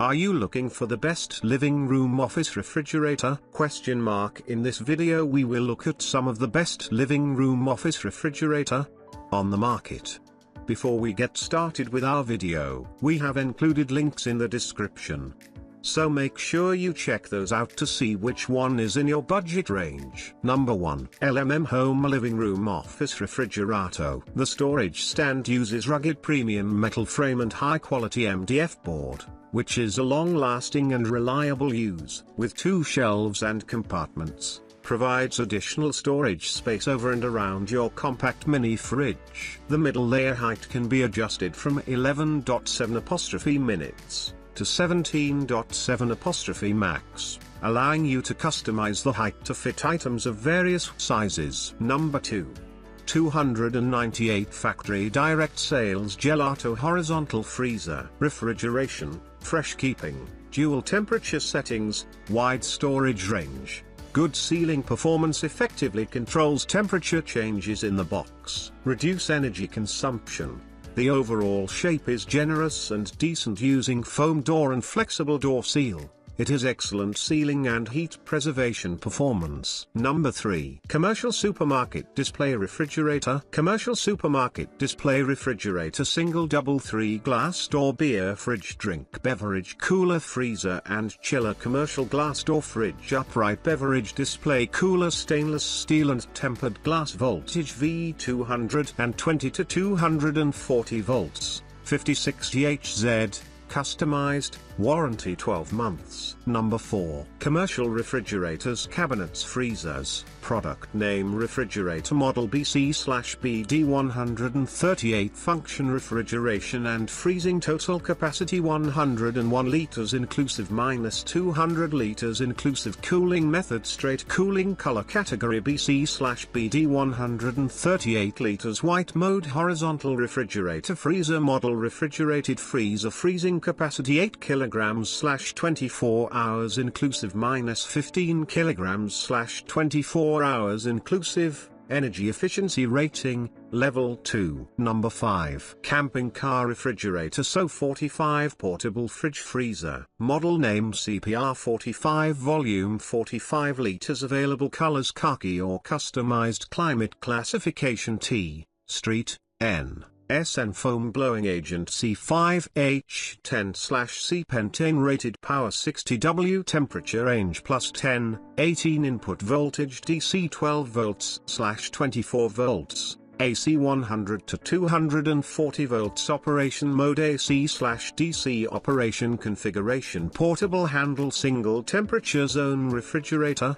Are you looking for the best living room office refrigerator? In this video we will look at some of the best living room office refrigerator on the market. Before we get started with our video, we have included links in the description. So make sure you check those out to see which one is in your budget range. Number 1. LMM Home Living Room Office Refrigerato. The storage stand uses rugged premium metal frame and high-quality MDF board, which is a long-lasting and reliable use. With 2 shelves and compartments, provides additional storage space over and around your compact mini fridge. The middle layer height can be adjusted from 11.7 minutes to 17.7 max, allowing you to customize the height to fit items of various sizes. Number 2. 298 Factory Direct Sales Gelato Horizontal Freezer. Refrigeration, fresh keeping, dual temperature settings, wide storage range, good sealing performance, effectively controls temperature changes in the box. Reduce energy consumption. The overall shape is generous and decent using foam door and flexible door seal. It has excellent sealing and heat preservation performance. Number 3. Commercial Supermarket Display Refrigerator. Commercial Supermarket Display Refrigerator. Single double 3 glass door beer fridge, drink beverage cooler, freezer and chiller. Commercial glass door fridge, upright beverage display cooler, stainless steel and tempered glass. Voltage V220 to 240 volts, 56 Hz. Customized, warranty 12 months. Number 4. Commercial Refrigerators Cabinets Freezers. Product name Refrigerator Model BC/BD138. Function refrigeration and freezing. Total capacity 101 liters inclusive -200 liters inclusive. Cooling method straight cooling. Color category BC/BD138 liters. White mode. Horizontal refrigerator. Freezer model refrigerated freezer. Freezing capacity 8 kilograms/24 hours inclusive -15 kilograms/24 hours inclusive. Energy efficiency rating, level 2. Number 5. Camping car refrigerator. So 45 portable fridge freezer. Model name CPR45. Volume 45 liters. Available colors khaki or customized. Climate classification T, street, N, SN. Foam blowing agent C5H10/C. Pentane. Rated power 60 W. Temperature range +10, 18. Input voltage DC 12 volts/24 volts, AC 100 to 240 volts. Operation mode AC/DC. Operation configuration portable handle single temperature zone refrigerator.